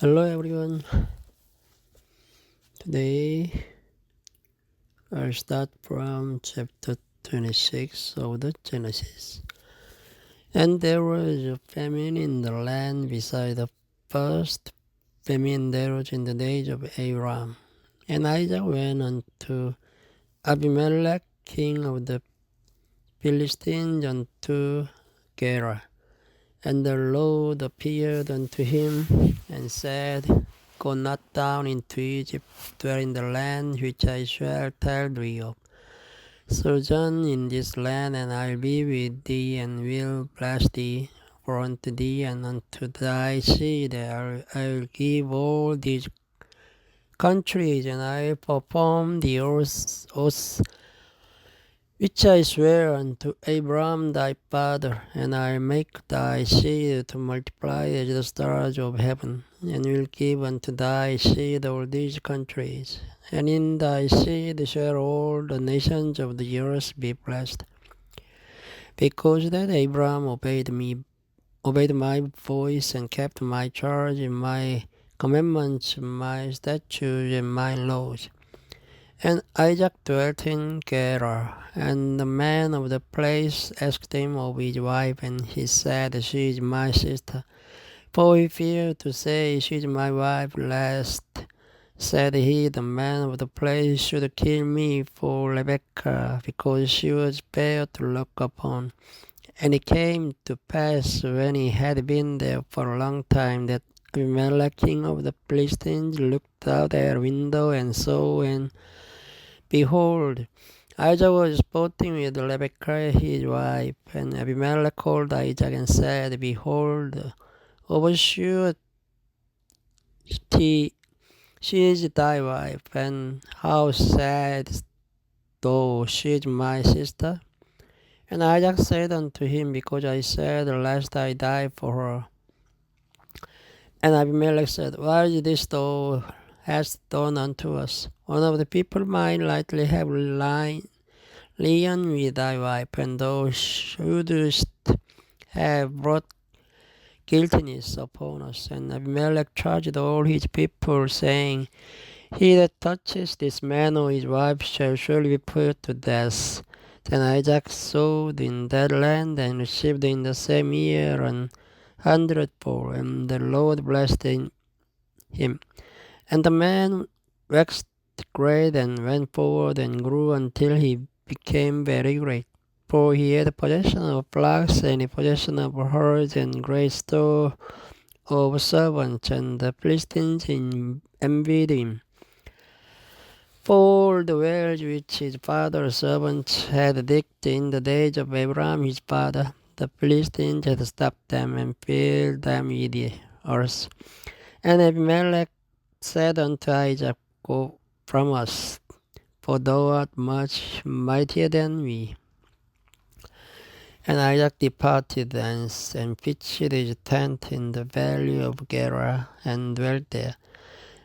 Hello everyone. Today I'll start from chapter 26 of the Genesis. And there was a famine in the land beside the first famine there was in the days of Abraham. And Isaac went unto Abimelech, king of the Philistines, unto Gerar. And the Lord appeared unto him and said, Go not down into Egypt, dwell in the land which I shall tell thee of. Sojourn in this land, and I'll be with thee, and will bless thee. For unto thee and unto thy seed I'll give all these countries, and I'll perform the oaths which I swear unto Abraham thy father, and I'll make thy seed to multiply as the stars of heaven, and will give unto thy seed all these countries. And in thy seed shall all the nations of the earth be blessed. Because that Abraham obeyed my voice, and kept my charge and my commandments, my statutes and my laws. And Isaac dwelt in Gerar, and the man of the place asked him of his wife, and he said, She is my sister. For he feared to say, She is my wife, lest, said he, the man of the place should kill me for Rebekah, because she was fair to look upon. And it came to pass, when he had been there for a long time, that Abimelech, king of the Philistines, looked out at a window and saw, and behold, Isaac was sporting with Rebekah his wife. And Abimelech called Isaac and said, Behold, overshoot she is thy wife, and how sayest thou, She is my sister? And Isaac said unto him, Because I said, Lest I die for her. And Abimelech said, Why is this thou hast done unto us? One of the people might lightly have lain with thy wife, and thou shouldst have brought guiltiness upon us. And Abimelech charged all his people, saying, He that touches this man or his wife shall surely be put to death. Then Isaac sowed in that land, and received in the same year 100fold, and the Lord blessed him. And the man waxed great, and went forward, and grew until he became very great. For he had possession of flocks, and possession of herds, and great store of servants, and the Philistines envied him. For the wells which his father's servants had digged in the days of Abraham his father, the Philistines had stopped them, and filled them with the earth. And Abimelech said unto Isaac, Go from us, for thou art much mightier than we. And Isaac departed thence, and pitched his tent in the valley of Gerar, and dwelt there.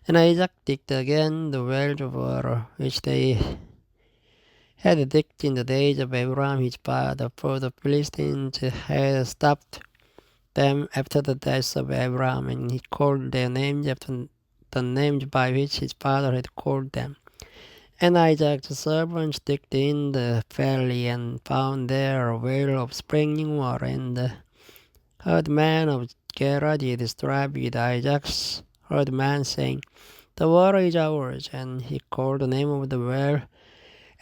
And Isaac digged again the wells of water, which they had digged in the days of Abraham his father, for the Philistines had stopped them after the death of Abraham, and he called their names after the names by which his father had called them. And Isaac's servants digged in the valley, and found there a well of springing water. And the herdman of Gerar did strive with Isaac's herdman, saying, The water is ours. And he called the name of the well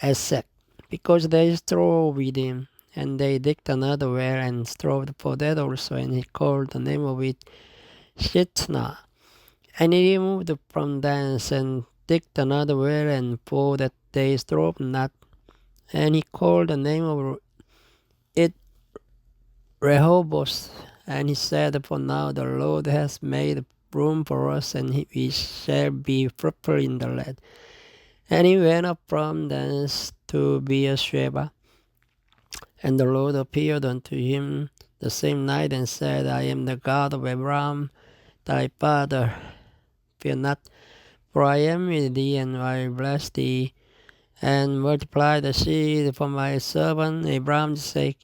Esek, because they strove with him. And they digged another well, and strove for that also. And he called the name of it Shitna. And he removed from thence, and digged another well, and for that they strove not. And he called the name of it Rehoboth. And he said, For now the Lord has made room for us, and we shall be fruitful in the land. And he went up from thence to Beersheba. And the Lord appeared unto him the same night, and said, I am the God of Abraham thy father. Fear not, for I am with thee, and will bless thee, and multiply the seed for my servant Abraham's sake.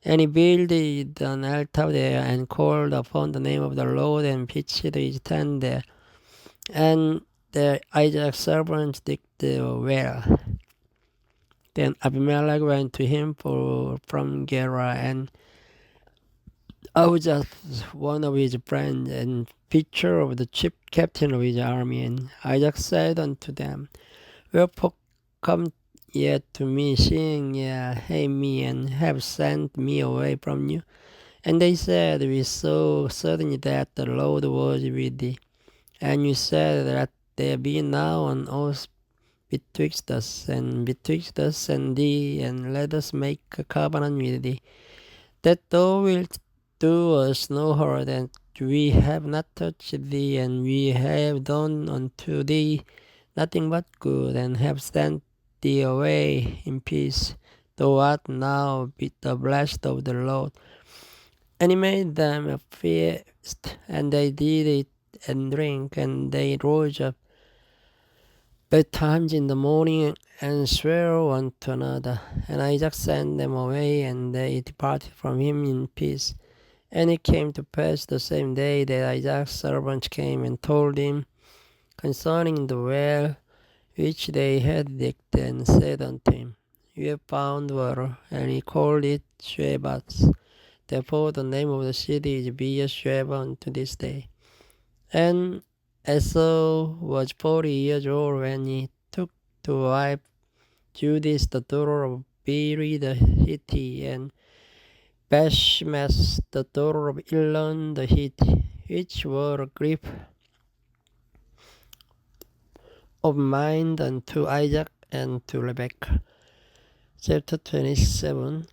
And he builded an altar there, and called upon the name of the Lord, and pitched his tent there. And the Isaac's servant did well. Then Abimelech went to him from Gerar, and Ahijah, one of his friends, and picture of the chief captain of his army. And Isaac said unto them, Wherefore come ye to me, seeing ye hate me, and have sent me away from you? And they said, We saw certainly that the Lord was with thee. And you said, Let there be now an oath betwixt us and thee, and let us make a covenant with thee, that thou wilt do us no hurt, and we have not touched thee, and we have done unto thee nothing but good, and have sent thee away in peace. Thou art now be the blessed of the Lord. And he made them a feast, and they did eat and drink, and they rose up betimes in the morning, and swore one to another. And Isaac sent them away, and they departed from him in peace. And it came to pass the same day that Isaac's servants came and told him concerning the well which they had digged, and said unto him, We have found water. And he called it Shebas. Therefore the name of the city is Beersheba unto this day. And Esau was 40 years old when he took to wife Judith the daughter of Beri the Hittite, and Bashmash the daughter of Elon the Hittite, which were a grief of mind unto Isaac and to Rebekah. Chapter 27.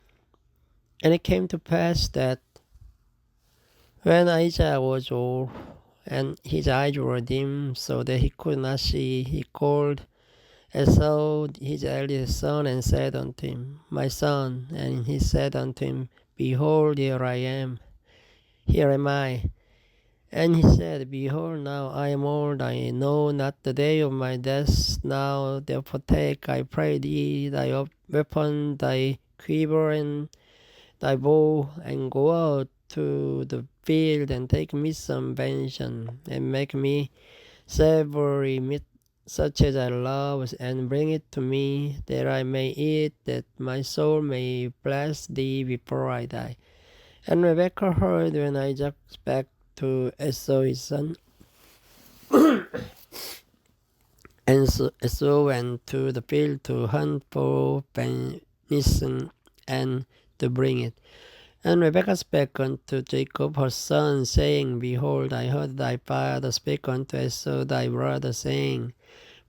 And it came to pass that when Isaac was old, and his eyes were dim, so that he could not see, he called Esau his eldest son, and said unto him, My son. And he said unto him, Behold, here am I. And he said, Behold, now I am old, I know not the day of my death. Now therefore take, I pray thee, thy weapon, thy quiver, and thy bow, and go out to the field, and take me some venison, and make me savory meat, such as I love, and bring it to me, that I may eat, that my soul may bless thee before I die. And Rebekah heard when Isaac spake to Esau his son. And so Esau went to the field to hunt for venison, and to bring it. And Rebekah spake unto Jacob her son, saying, Behold, I heard thy father speak unto Esau thy brother, saying,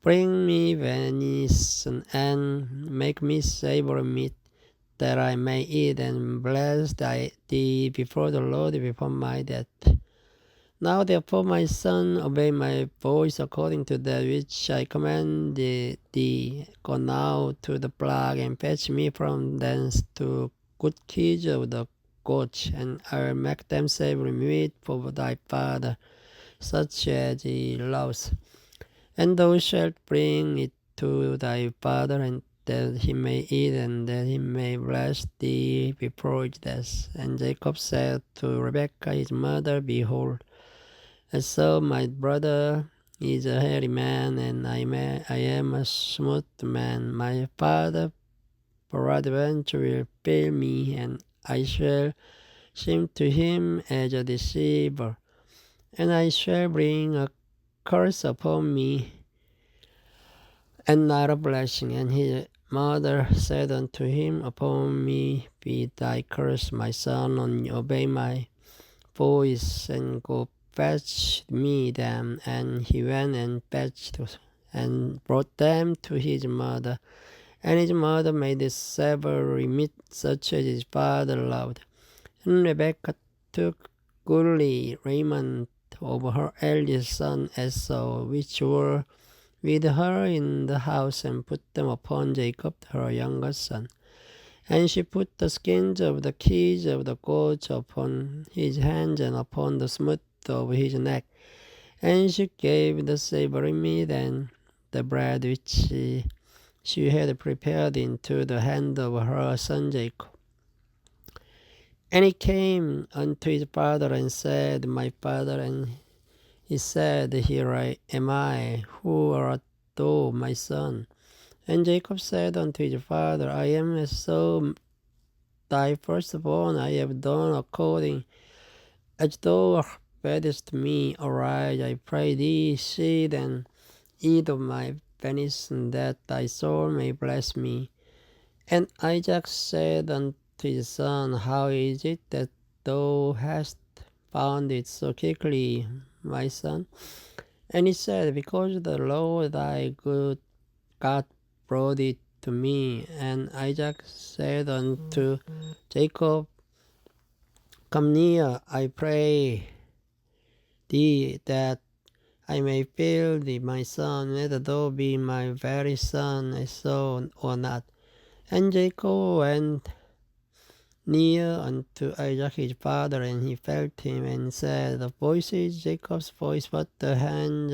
Bring me venison, and make me savory meat, that I may eat, and bless thee before the Lord before my death. Now therefore, my son, obey my voice according to that which I commanded thee. Go now to the flock, and fetch me from thence two good kids of the goats, and I will make them savory meat for thy father, such as he loves. And thou shalt bring it to thy father, and that he may eat, and that he may bless thee before his death. And Jacob said to Rebekah his mother, Behold, Esau my brother is a hairy man, and I am a smooth man. My father peradventure will fail me, and I shall seem to him as a deceiver, and I shall bring a curse upon me, and not a blessing. And his mother said unto him, Upon me be thy curse, my son, and obey my voice, and go fetch me them. And he went and fetched and brought them to his mother. And his mother made a savory meat, such as his father loved. And Rebekah took goodly raiment of her eldest son Esau, which were with her in the house, and put them upon Jacob her younger son. And she put the skins of the kids of the goats upon his hands, and upon the smooth of his neck. And she gave the savory meat and the bread which she had prepared into the hand of her son Jacob. And he came unto his father, and said, My father. And He said, Here am I, who art thou, my son? And Jacob said unto his father, I am Esau, thy firstborn. I have done according as thou badest me. Arise, I pray thee, sit and eat of my venison, that thy soul may bless me. And Isaac said unto his son, How is it that thou hast found it so quickly, my son? And he said, Because the Lord thy good God brought it to me. And Isaac said unto Jacob, Come near, I pray thee, that I may feel thee, my son, whether thou be my very son Esau or not. And Jacob went near unto Isaac his father, and he felt him, and said, The voice is Jacob's voice, but the hands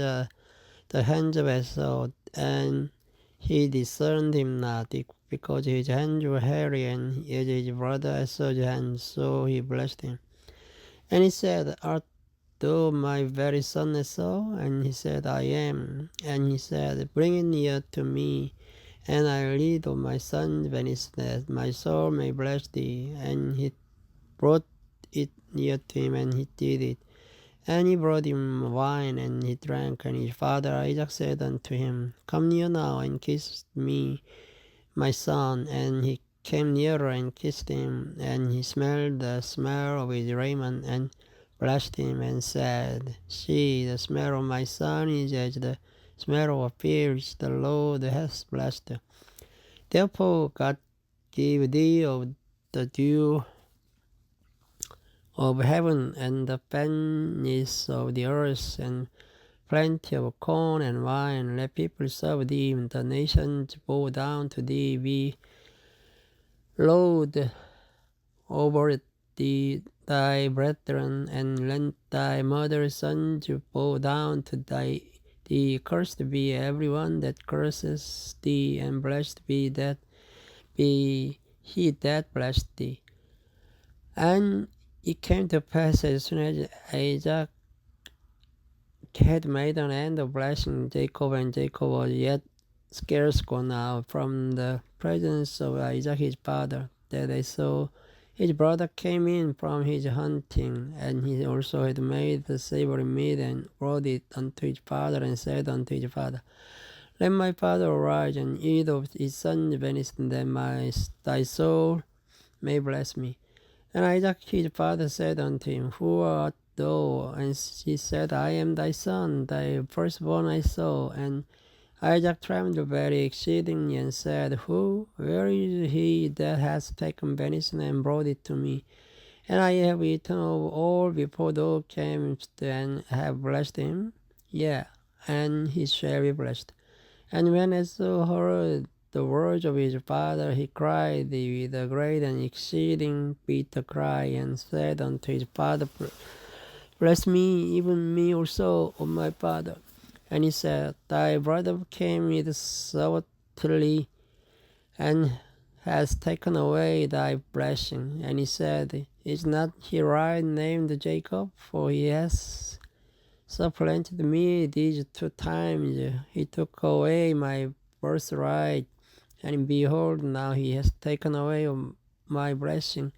of Esau. And he discerned him not, because his hands were hairy, and his brother Esau's hands. So he blessed him. And he said, Art thou my very son Esau? And he said, I am. And he said, Bring it near to me, and I will eat of my son's venison, that my soul may bless thee. And he brought it near to him, and he did it. And he brought him wine, and he drank. And his father Isaac said unto him, Come near now, and kiss me, my son. And he came nearer and kissed him, and he smelled the smell of his raiment, and blessed him, and said, See, the smell of my son is as the smell of a field which the Lord hath blessed. Therefore God give thee of the dew of heaven, and the fatness of the earth, and plenty of corn and wine. Let people serve thee, the nations bow down to thee. Be Lord over thee, thy brethren, and let thy mother's sons bow down to thee. Cursed be everyone that curses thee, and blessed be he that blessed thee. And it came to pass, as soon as Isaac had made an end of blessing Jacob, and Jacob was yet scarce gone out from the presence of Isaac his father, that Esau his brother came in from his hunting, and he also had made the savory meat, and brought it unto his father, and said unto his father, Let my father arise, and eat of his son's venison, that thy soul may bless me. And Isaac his father said unto him, Who art thou? And he said, I am thy son, thy firstborn I saw. And Isaac trembled very exceedingly, and said, Where is he that hath taken venison, and brought it to me? And I have eaten of all before thou camest, and have blessed him. Yea, and he shall be blessed. And when Esau heard the words of his father, he cried with a great and exceeding bitter cry, and said unto his father, Bless me, even me also, O my father. And he said, Thy brother came with subtlety, and has taken away thy blessing. And he said, Is not he right named Jacob? For he has supplanted me these 2 times. He took away my birthright, and behold, now he has taken away my blessing.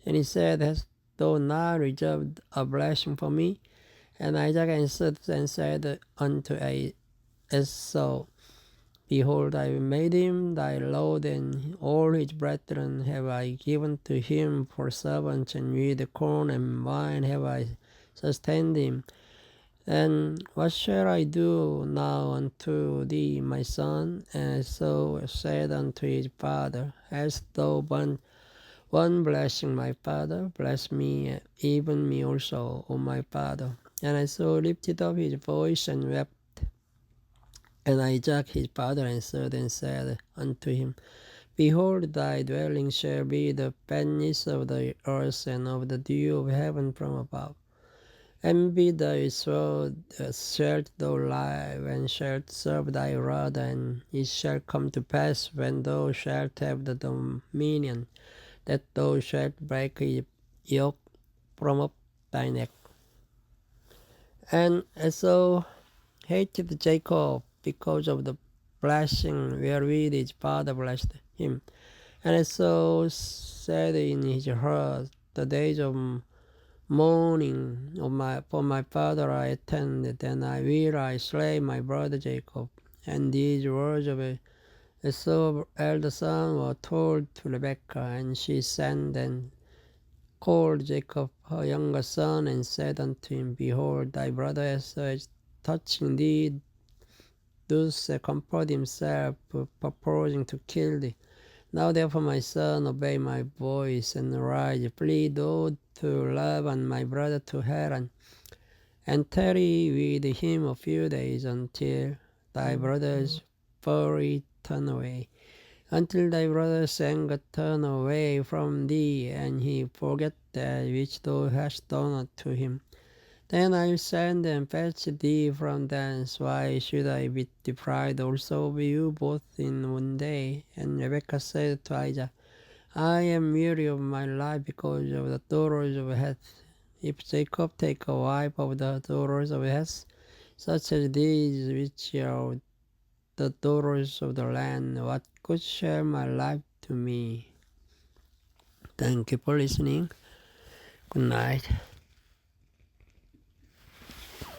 And he said, Hast thou not reserved a blessing for me? And Isaac answered and said unto Esau, Behold, I made him thy lord, and all his brethren have I given to him for servants, and with corn and wine have I sustained him. And what shall I do now unto thee, my son? And Esau said unto his father, Hast thou one blessing, my father? Bless me, even me also, O my father. And Esau lifted up his voice and wept. And Isaac his father answered and said unto him, Behold, thy dwelling shall be the fatness of the earth, and of the dew of heaven from above. And be thy sword shalt thou lie, and shalt serve thy rod, and it shall come to pass, when thou shalt have the dominion, that thou shalt break a yoke from up thy neck. And Esau hated Jacob because of the blessing wherewith his father blessed him. And Esau said in his heart, the days of mourning for my father I attend, then I slay my brother Jacob. And these words of Esau's elder son were told to Rebekah, and she sent and called Jacob her younger son, and said unto him, Behold, thy brother Esau is touching thee, thus comfort himself, purposing to kill thee. Now therefore, my son, obey my voice, and arise, flee thou to Laban my brother to Haran, and tarry with him a few days until thy brother's fury turn away. Until thy brother's anger turn away from thee, and he forget that which thou hast done unto him. Then I will send and fetch thee from thence. Why should I be deprived also of you both in one day? And Rebekah said to Isaac, I am weary of my life because of the daughters of Heth. If Jacob take a wife of the daughters of Heth, such as these which are the daughters of the land, what good shall my life to me? Thank you for listening. Good night.